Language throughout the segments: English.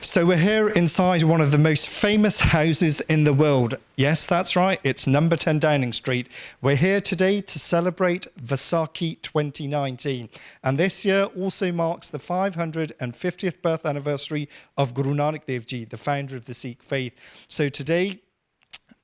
So we're here inside one of the most famous houses in the world. Yes, that's right. It's number 10 Downing Street. We're here today to celebrate Vaisakhi 2019. And this year also marks the 550th birth anniversary of Guru Nanak Dev Ji, the founder of the Sikh faith. So today,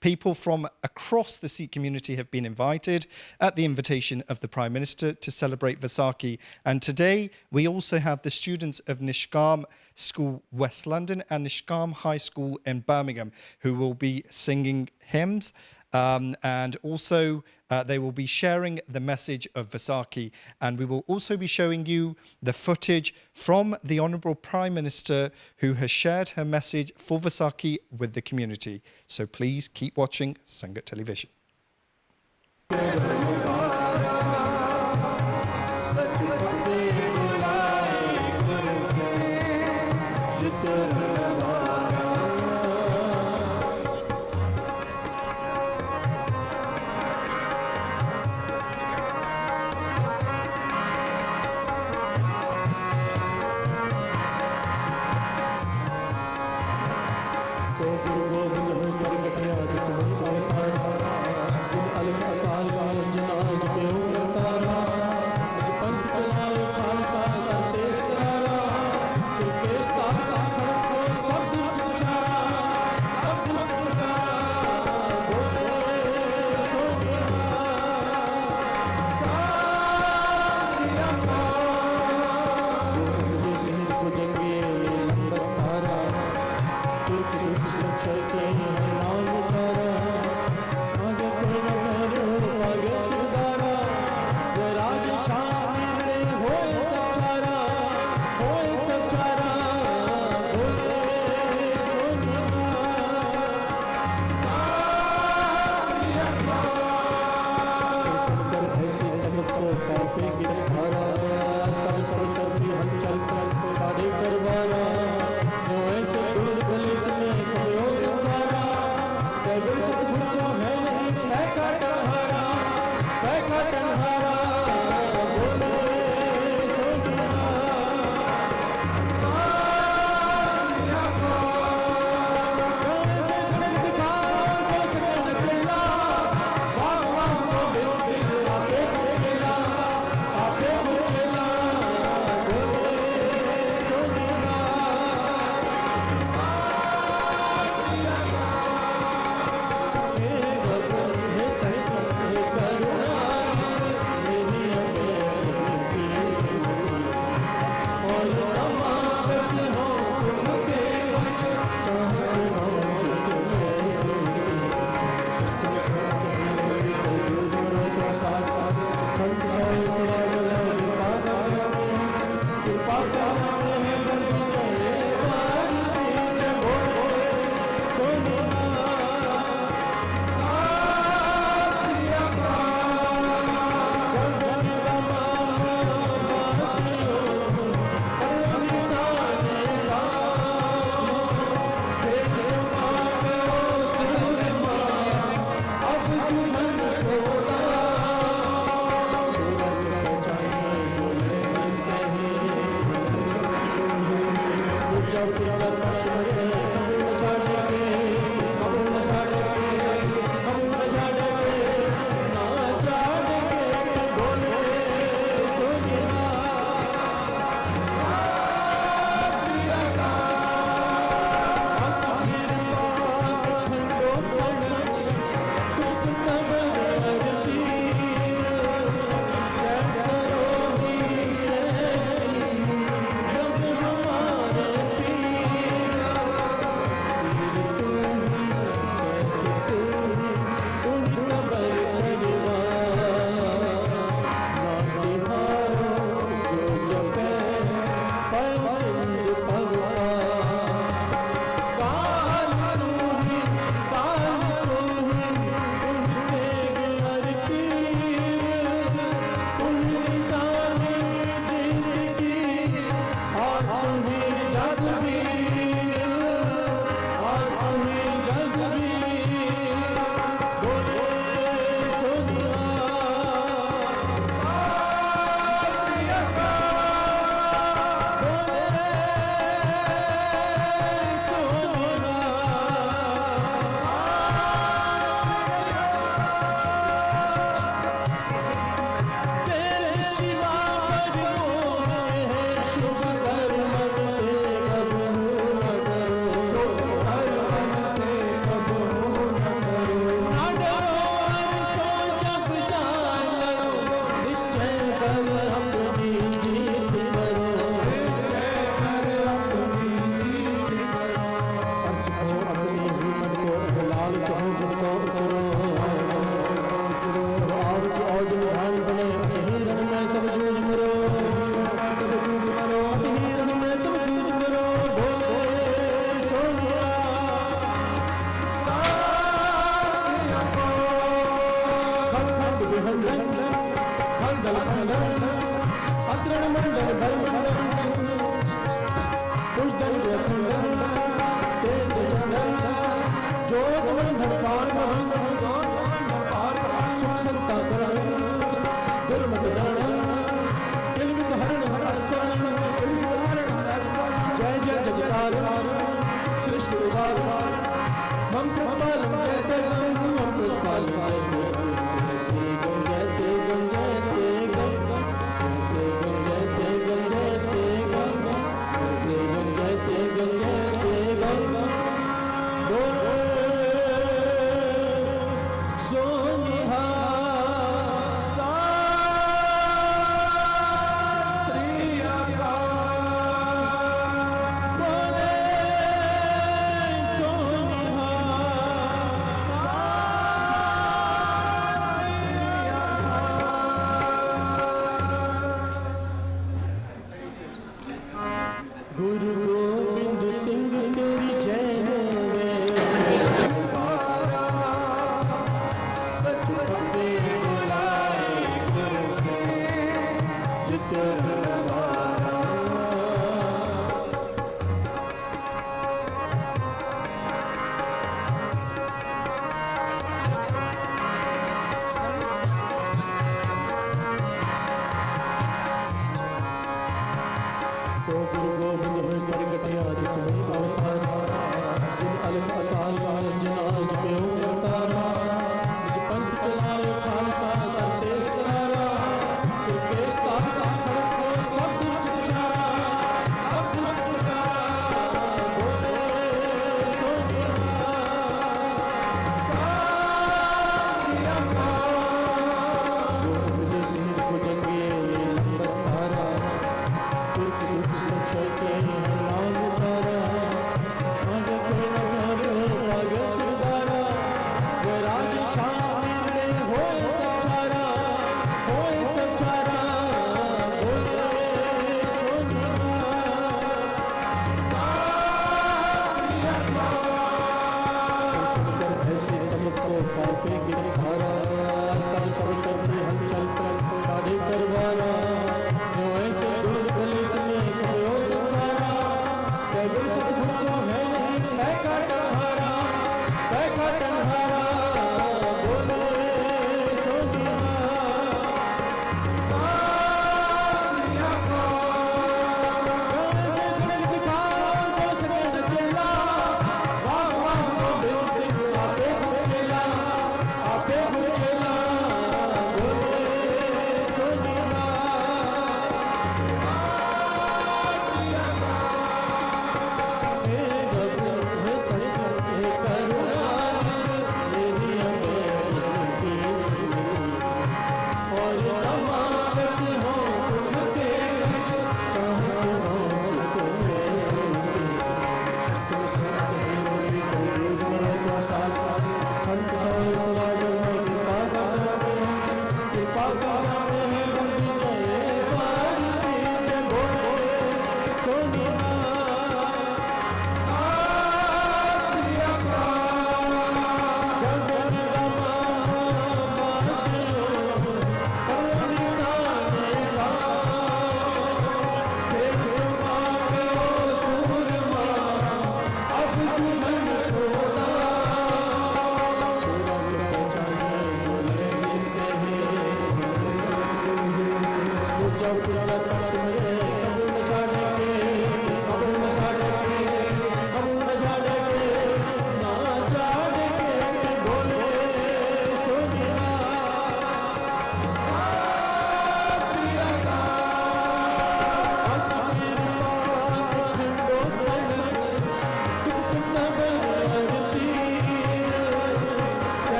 people from across the Sikh community have been invited at the invitation of the Prime Minister to celebrate Vaisakhi. And today we also have the students of Nishkam School West London and Nishkam High School in Birmingham who will be singing hymns. And also they will be sharing the message of Vaisakhi. And we will also be showing you the footage from the Honourable Prime Minister who has shared her message for Vaisakhi with the community. So please keep watching Sangat Television.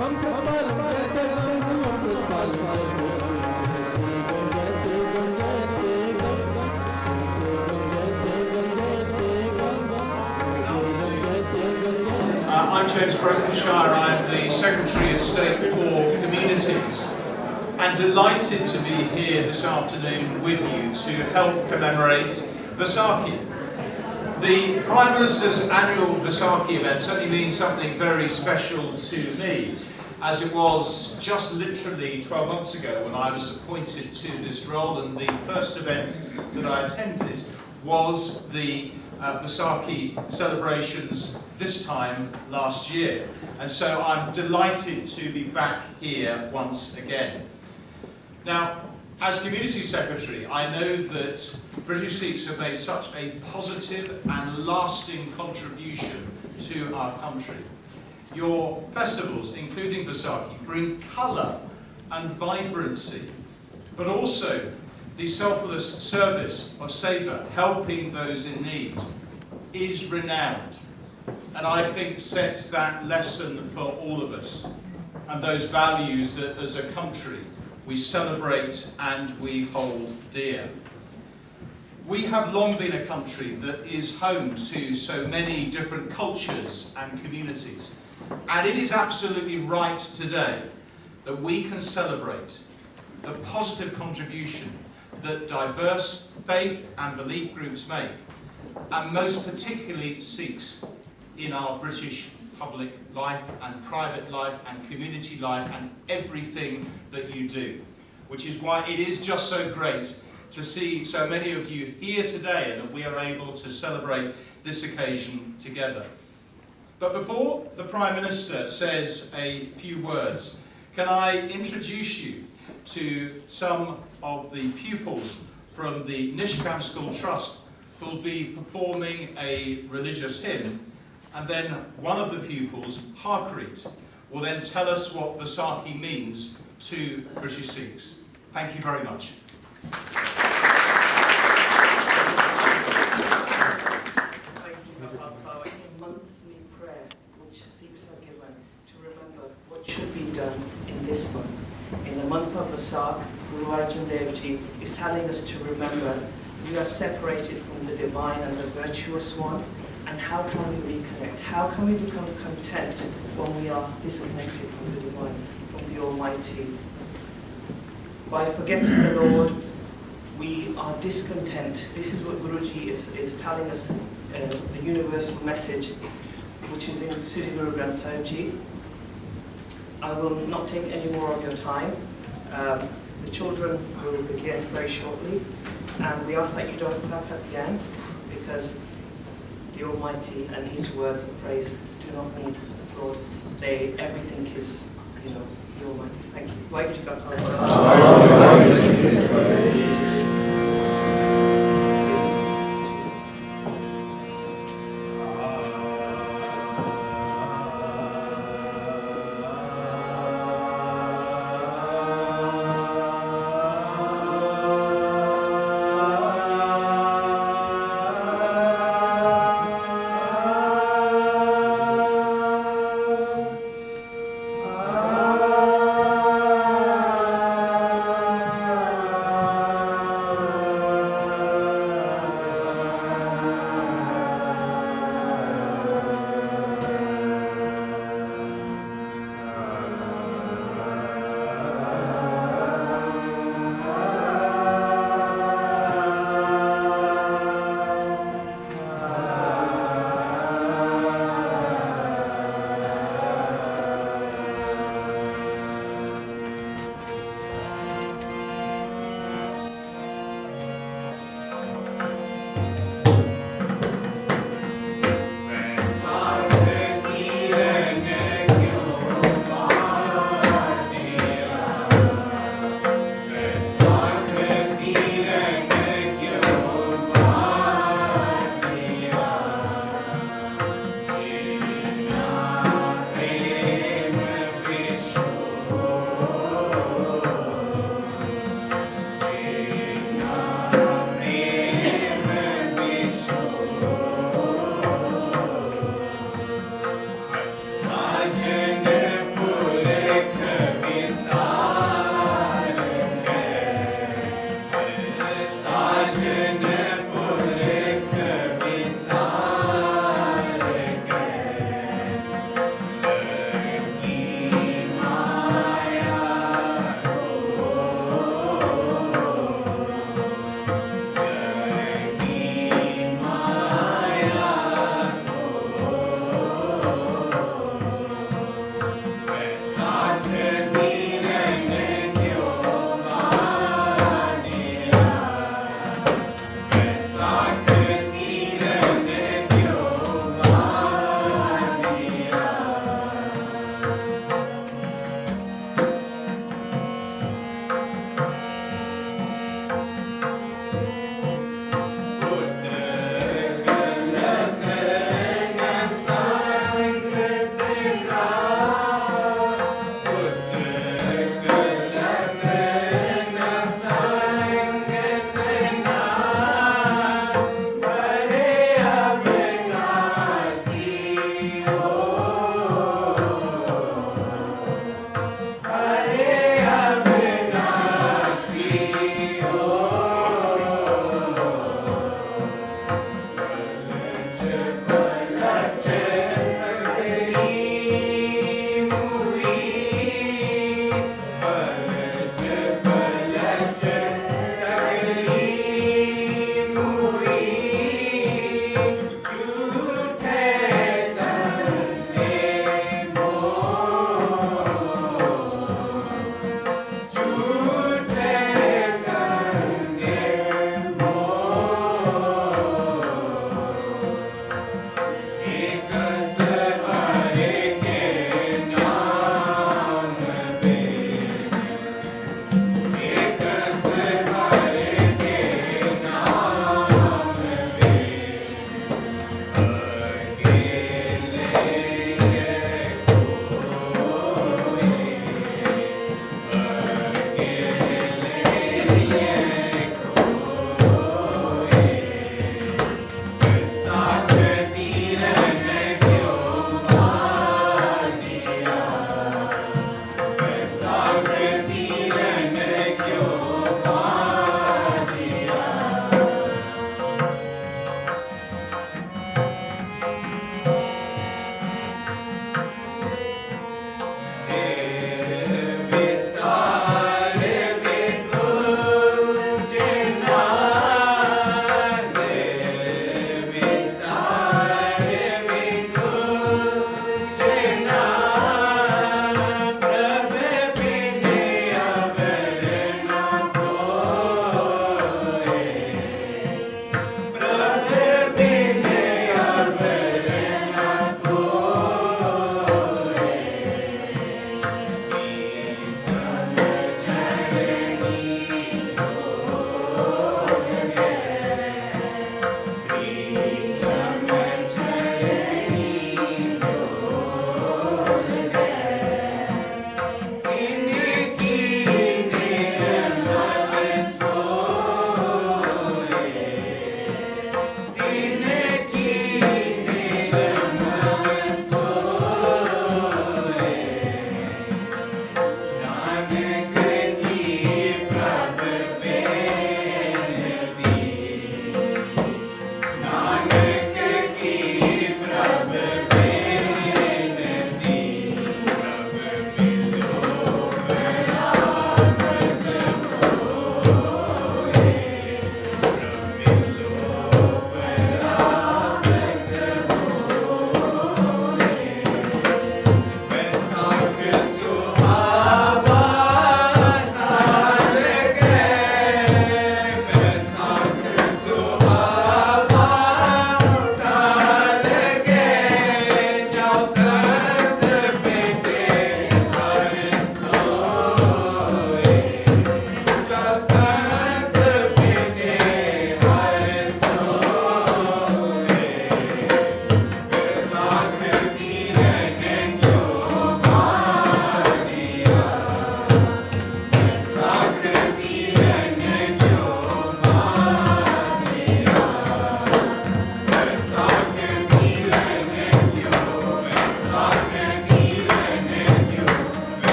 I'm James Brokenshire. I'm the Secretary of State for Communities, and delighted to be here this afternoon with you to help commemorate Vaisakhi. The Prime Minister's annual Vaisakhi event certainly means something very special to me, as it was just literally 12 months ago when I was appointed to this role, and the first event that I attended was the Vaisakhi celebrations this time last year. And so I'm delighted to be back here once again. Now, as Community Secretary, I know that British Sikhs have made such a positive and lasting contribution to our country. Your festivals, including Vaisakhi, bring colour and vibrancy, but also the selfless service of Seva, helping those in need, is renowned, and I think sets that lesson for all of us, and those values that as a country we celebrate and we hold dear. We have long been a country that is home to so many different cultures and communities, and it is absolutely right today that we can celebrate the positive contribution that diverse faith and belief groups make, and most particularly Sikhs, in our British public life and private life and community life and everything that you do. Which is why it is just so great to see so many of you here today and that we are able to celebrate this occasion together. But before the Prime Minister says a few words, can I introduce you to some of the pupils from the Nishkam School Trust who will be performing a religious hymn, and then one of the pupils, Harpreet, will then tell us what Vaisakhi means to British Sikhs. Thank you very much. It's a monthly prayer which Sikhs are given to remember what should be done in this month. In the month of Vaisakh, Guru Arjan Dev Ji is telling us to remember we are separated from the divine and the virtuous one, and how can we reconnect? How can we become content when we are disconnected from the divine, from the Almighty? By forgetting the Lord, we are discontent. This is what Guruji is telling us, the universal message, which is in Sri Guru Granth Sahib Ji. I will not take any more of your time. The children will begin very shortly, and we ask that you don't clap at the end, because the Almighty and His words of praise do not need applaud. Everything is, the Almighty. Thank you. Waheguru Ji Ka Khalsa.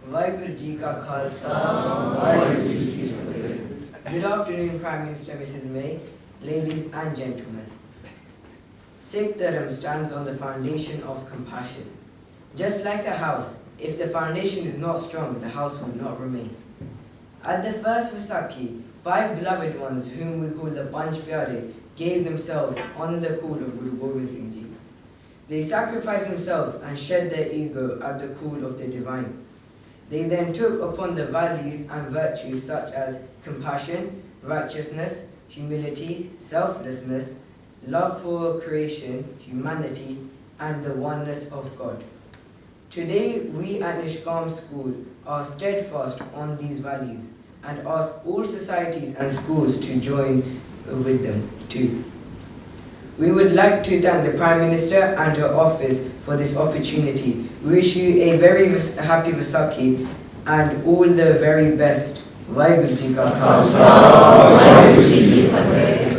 Vaiguru Ji Ka Khalsa, Vaiguru Ji Ki Fateh. Good afternoon, Prime Minister Mrs. May, ladies and gentlemen. Sikh Dharma stands on the foundation of compassion. Just like a house, if the foundation is not strong, the house will not remain. At the first Vaisakhi, 5 beloved ones, whom we call the Panch Pyare, gave themselves on the call of Guru Gobind Singh Ji. They sacrificed themselves and shed their ego at the call of the divine. They then took upon the values and virtues such as compassion, righteousness, humility, selflessness, love for creation, humanity, and the oneness of God. Today, we at Nishkam School are steadfast on these values and ask all societies and schools to join with them too. We would like to thank the Prime Minister and her office for this opportunity. We wish you a very happy Vaisakhi and all the very best. Vaiguru Ji Ka Khalsa, Vaiguru Ji Ki Fateh.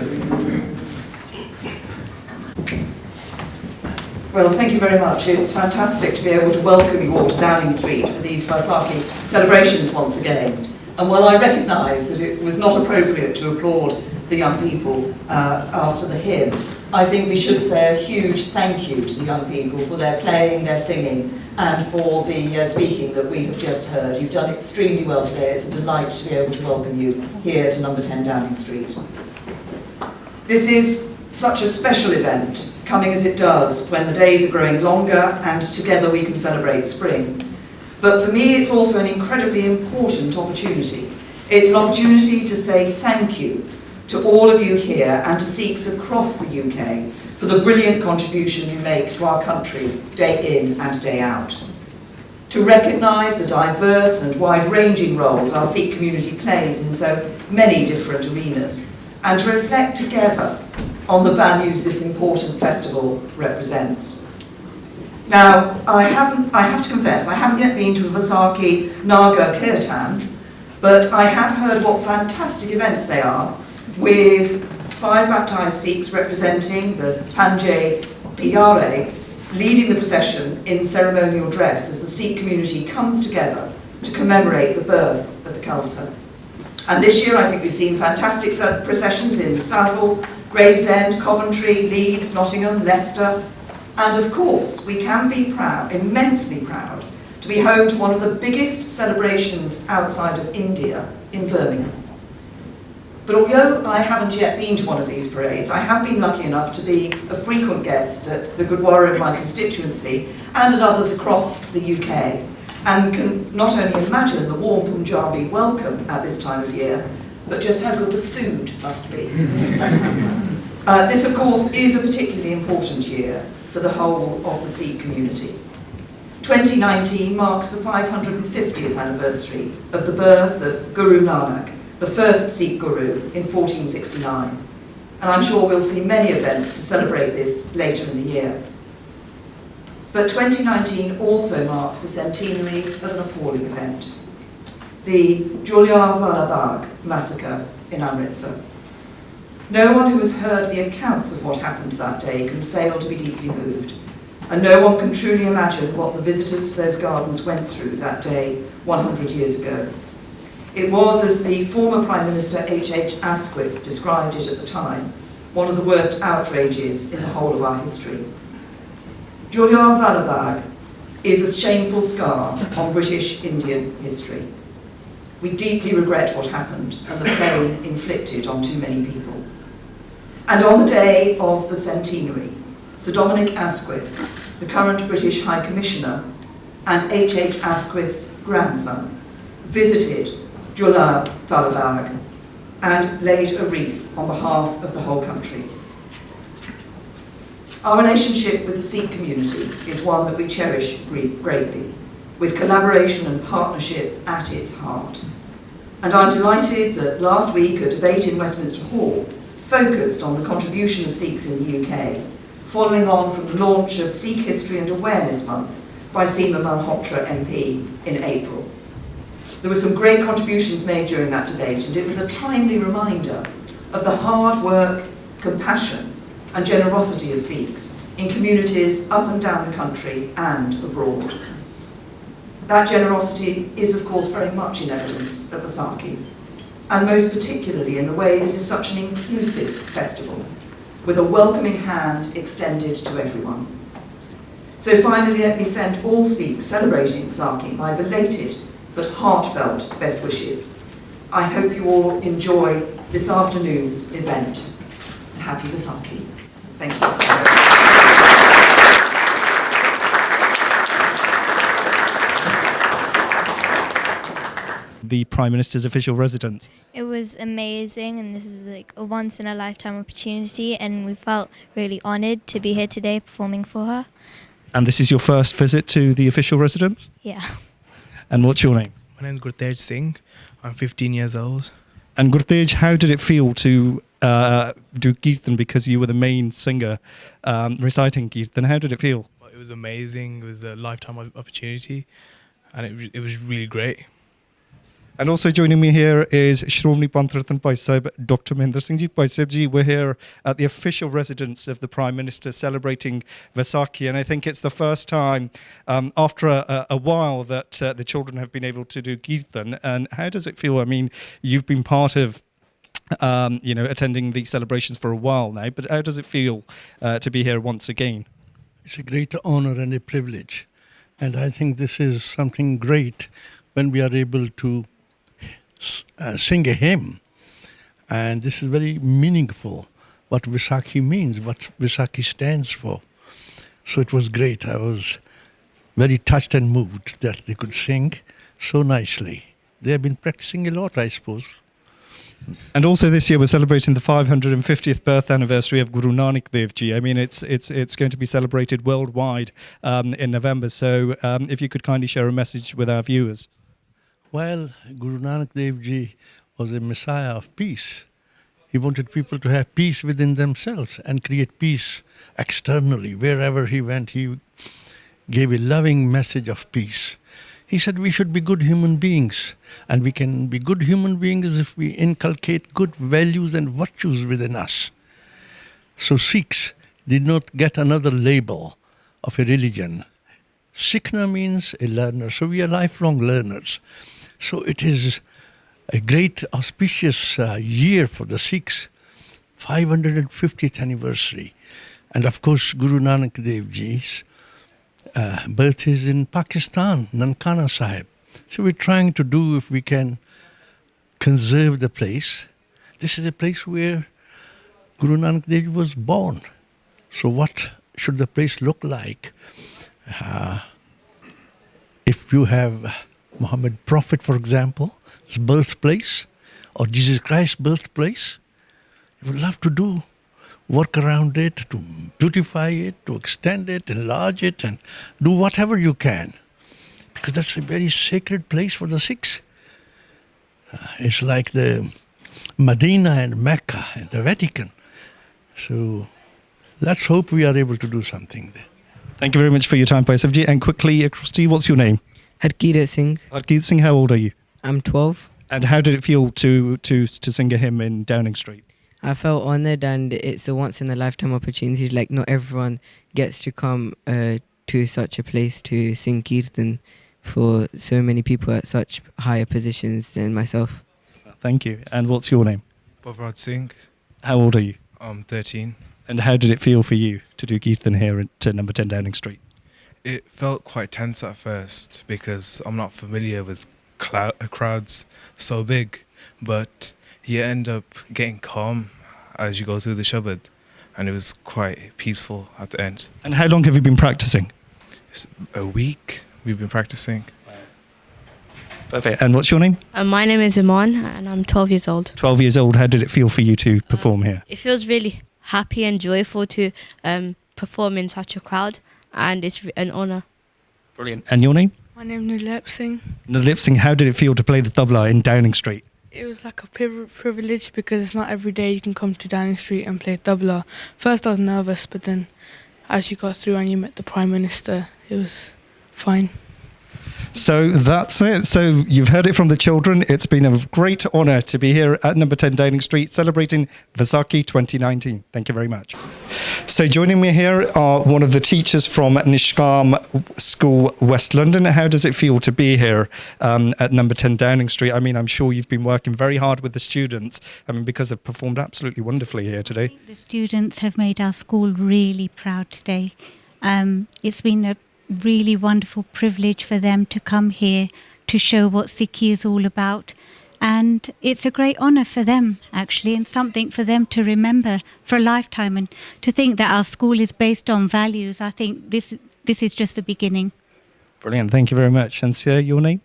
Well, thank you very much. It's fantastic to be able to welcome you all to Downing Street for these Vaisakhi celebrations once again. And while I recognise that it was not appropriate to applaud the young people after the hymn, I think we should say a huge thank you to the young people for their playing, their singing, and for the speaking that we have just heard. You've done extremely well today. It's a delight to be able to welcome you here to number 10 Downing Street. This is such a special event, coming as it does when the days are growing longer and together we can celebrate spring. But for me, it's also an incredibly important opportunity. It's an opportunity to say thank you to all of you here and to Sikhs across the UK for the brilliant contribution you make to our country day in and day out. To recognise the diverse and wide-ranging roles our Sikh community plays in so many different arenas, and to reflect together on the values this important festival represents. Now, I have to confess, I haven't yet been to a Vaisakhi Naga Kirtan, but I have heard what fantastic events they are, with 5 baptised Sikhs representing the Panjay Pyare leading the procession in ceremonial dress as the Sikh community comes together to commemorate the birth of the Khalsa. And this year I think we've seen fantastic processions in Southall, Gravesend, Coventry, Leeds, Nottingham, Leicester, and of course we can be proud, immensely proud, to be home to one of the biggest celebrations outside of India in Birmingham. But although I haven't yet been to one of these parades, I have been lucky enough to be a frequent guest at the Gurdwara of my constituency and at others across the UK, and can not only imagine the warm Punjabi welcome at this time of year, but just how good the food must be. This, of course, is a particularly important year for the whole of the Sikh community. 2019 marks the 550th anniversary of the birth of Guru Nanak, the first Sikh Guru, in 1469. And I'm sure we'll see many events to celebrate this later in the year. But 2019 also marks the centenary of an appalling event, the Jallianwala Bagh massacre in Amritsar. No one who has heard the accounts of what happened that day can fail to be deeply moved, and no one can truly imagine what the visitors to those gardens went through that day 100 years ago. It was, as the former Prime Minister H.H. Asquith described it at the time, one of the worst outrages in the whole of our history. Jallianwala Bagh is a shameful scar on British Indian history. We deeply regret what happened and the pain inflicted on too many people. And on the day of the centenary, Sir Dominic Asquith, the current British High Commissioner, and H.H. Asquith's grandson, visited Jallianwala Bagh and laid a wreath on behalf of the whole country. Our relationship with the Sikh community is one that we cherish greatly, with collaboration and partnership at its heart. And I'm delighted that last week a debate in Westminster Hall focused on the contribution of Sikhs in the UK, following on from the launch of Sikh History and Awareness Month by Seema Malhotra MP in April. There were some great contributions made during that debate, and it was a timely reminder of the hard work, compassion and generosity of Sikhs in communities up and down the country and abroad. That generosity is, of course, very much in evidence at Vaisakhi, and most particularly in the way this is such an inclusive festival, with a welcoming hand extended to everyone. So finally, let me send all Sikhs celebrating Vaisakhi my belated but heartfelt best wishes. I hope you all enjoy this afternoon's event. And happy Vaisakhi. Thank you. The Prime Minister's official residence. It was amazing, and this is like a once-in-a-lifetime opportunity, and we felt really honoured to be here today performing for her. And this is your first visit to the official residence? Yeah. And what's your name? My name is Gurtej Singh. I'm 15 years old. And Gurtej, how did it feel to do Kirtan, because you were the main singer reciting Kirtan? How did it feel? Well, it was amazing. It was a lifetime opportunity, and it was really great. And also joining me here is Shromani Panth Rattan Bhai Sahib, Dr. Mahendra Singh Ji. Bhai Sahib Ji, we're here at the official residence of the Prime Minister celebrating Vaisakhi, and I think it's the first time after a while that the children have been able to do Kirtan. And how does it feel? I mean, you've been part of attending these celebrations for a while now, but how does it feel to be here once again? It's a great honor and a privilege, and I think this is something great when we are able to sing a hymn, and this is very meaningful, what Vaisakhi means, what Vaisakhi stands for. So it was great. I was very touched and moved that they could sing so nicely. They have been practicing a lot, I suppose. And also this year we're celebrating the 550th birth anniversary of Guru Nanak Dev Ji. I mean, it's going to be celebrated worldwide in November. So if you could kindly share a message with our viewers. Well, Guru Nanak Dev Ji was a messiah of peace. He wanted people to have peace within themselves and create peace externally. Wherever he went, he gave a loving message of peace. He said we should be good human beings, and we can be good human beings if we inculcate good values and virtues within us. So Sikhs did not get another label of a religion. Sikhna means a learner, so we are lifelong learners. So it is a great auspicious year for the Sikhs, 550th anniversary. And of course, Guru Nanak Dev Ji's birth is in Pakistan, Nankana Sahib. So we're trying to do, if we can, conserve the place. This is a place where Guru Nanak Dev Ji was born. So what should the place look like? If you have Muhammad Prophet, for example, his birthplace, or Jesus Christ's birthplace, you would love to do work around it, to beautify it, to extend it, enlarge it, and do whatever you can. Because that's a very sacred place for the Sikhs. It's like the Medina and Mecca and the Vatican. So let's hope we are able to do something there. Thank you very much for your time, Bhai Sahib Ji. And quickly, across to you, what's your name? Harkirat Singh. Harkirat Singh, how old are you? I'm 12. And how did it feel to sing a hymn in Downing Street? I felt honoured, and it's a once-in-a-lifetime opportunity. Like, not everyone gets to come to such a place to sing Kirtan for so many people at such higher positions than myself. Thank you. And what's your name? Bhavraj Singh. How old are you? I'm 13. And how did it feel for you to do Kirtan here at number 10 Downing Street? It felt quite tense at first because I'm not familiar with crowds so big, but you end up getting calm as you go through the shabad, and it was quite peaceful at the end. And how long have you been practicing? It's a week we've been practicing. Perfect. And what's your name? My name is Iman, and I'm 12 years old. 12 years old. How did it feel for you to perform here? It feels really happy and joyful to perform in such a crowd, and it's an honour. Brilliant. And your name? My name is Nulip Singh. Nulip Singh, how did it feel to play the tabla in Downing Street? It was like a privilege because it's not every day you can come to Downing Street and play tabla. First I was nervous, but then as you got through and you met the Prime Minister, it was fine. So that's it. So you've heard it from the children. It's been a great honour to be here at number 10 Downing Street celebrating Vaisakhi 2019. Thank you very much. So joining me here are one of the teachers from Nishkam School, West London. How does it feel to be here at number 10 Downing Street? I mean, I'm sure you've been working very hard with the students, because they've performed absolutely wonderfully here today. The students have made our school really proud today. It's been a really wonderful privilege for them to come here to show what Sikhi is all about. And it's a great honour for them, actually, and something for them to remember for a lifetime. And to think that our school is based on values, I think this is just the beginning. Brilliant. Thank you very much. And sir, your name?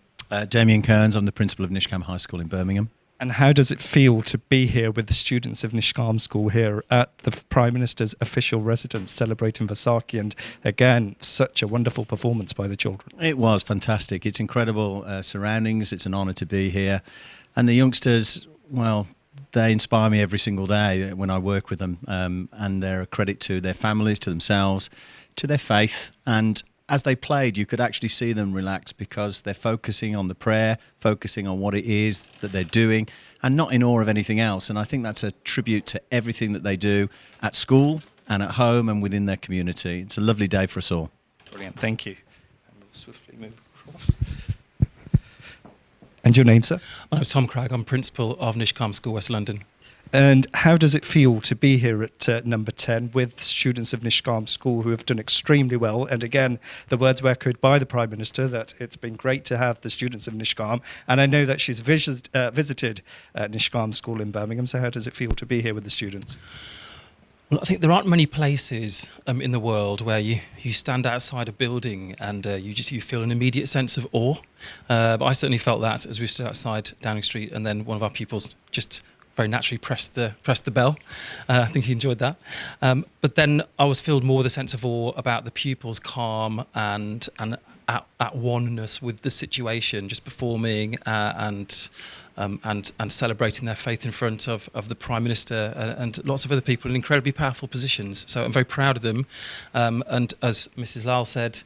Damien Kearns. I'm the principal of Nishkam High School in Birmingham. And how does it feel to be here with the students of Nishkam School here at the Prime Minister's official residence celebrating Vaisakhi? And again, such a wonderful performance by the children. It was fantastic. It's incredible surroundings. It's an honour to be here. And the youngsters, well, they inspire me every single day when I work with them. And they're a credit to their families, to themselves, to their faith. And as they played, you could actually see them relax because they're focusing on the prayer, focusing on what it is that they're doing, and not in awe of anything else. And I think that's a tribute to everything that they do at school and at home and within their community. It's a lovely day for us all. Brilliant, thank you. And we'll swiftly move across. And your name, sir? My name's Tom Cragg. I'm principal of Nishkam School, West London. And how does it feel to be here at number 10 with students of Nishkam School who have done extremely well? And again, the words were echoed by the Prime Minister that it's been great to have the students of Nishkam. And I know that she's visited Nishkam School in Birmingham. So how does it feel to be here with the students? Well, I think there aren't many places in the world where you stand outside a building and you feel an immediate sense of awe. But I certainly felt that as we stood outside Downing Street, and then one of our pupils just very naturally pressed the bell. I think he enjoyed that. But then I was filled more with a sense of awe about the pupils' calm and at oneness with the situation, just performing and celebrating their faith in front of the Prime Minister and lots of other people in incredibly powerful positions. So I'm very proud of them. And as Mrs. Lal said,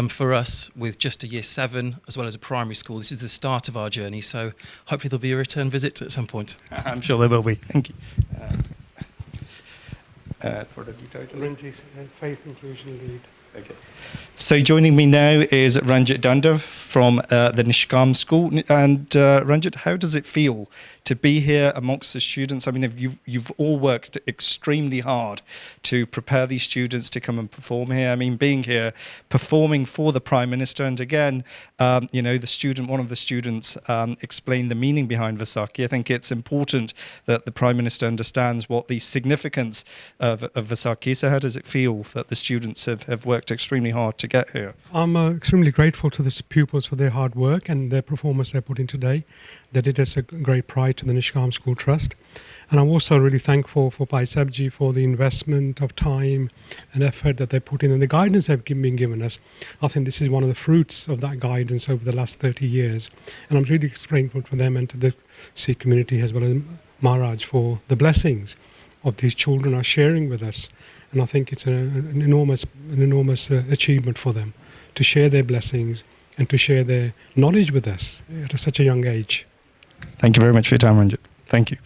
for us, with just a year 7 as well as a primary school, this is the start of our journey. So hopefully there'll be a return visit at some point. I'm sure there will be. Thank you. For the Ranjit, Faith Inclusion Lead. Okay. So joining me now is Ranjit Danda from the Nishkam School. And Ranjit, how does it feel to be here amongst the students? I mean, you've all worked extremely hard to prepare these students to come and perform here. I mean, being here, performing for the Prime Minister, and again, one of the students explained the meaning behind Vaisakhi. I think it's important that the Prime Minister understands what the significance of Vaisakhi is. So how does it feel that the students have worked extremely hard to get here? I'm extremely grateful to the pupils for their hard work and their performance they put in today. They did us a great pride to the Nishkam School Trust. And I'm also really thankful for Vaisakhi for the investment of time and effort that they put in and the guidance they've been given us. I think this is one of the fruits of that guidance over the last 30 years. And I'm really grateful for them and to the Sikh community as well as Maharaj for the blessings of these children are sharing with us. And I think it's an enormous achievement for them to share their blessings and to share their knowledge with us at such a young age. Thank you very much for your time, Ranjit. Thank you.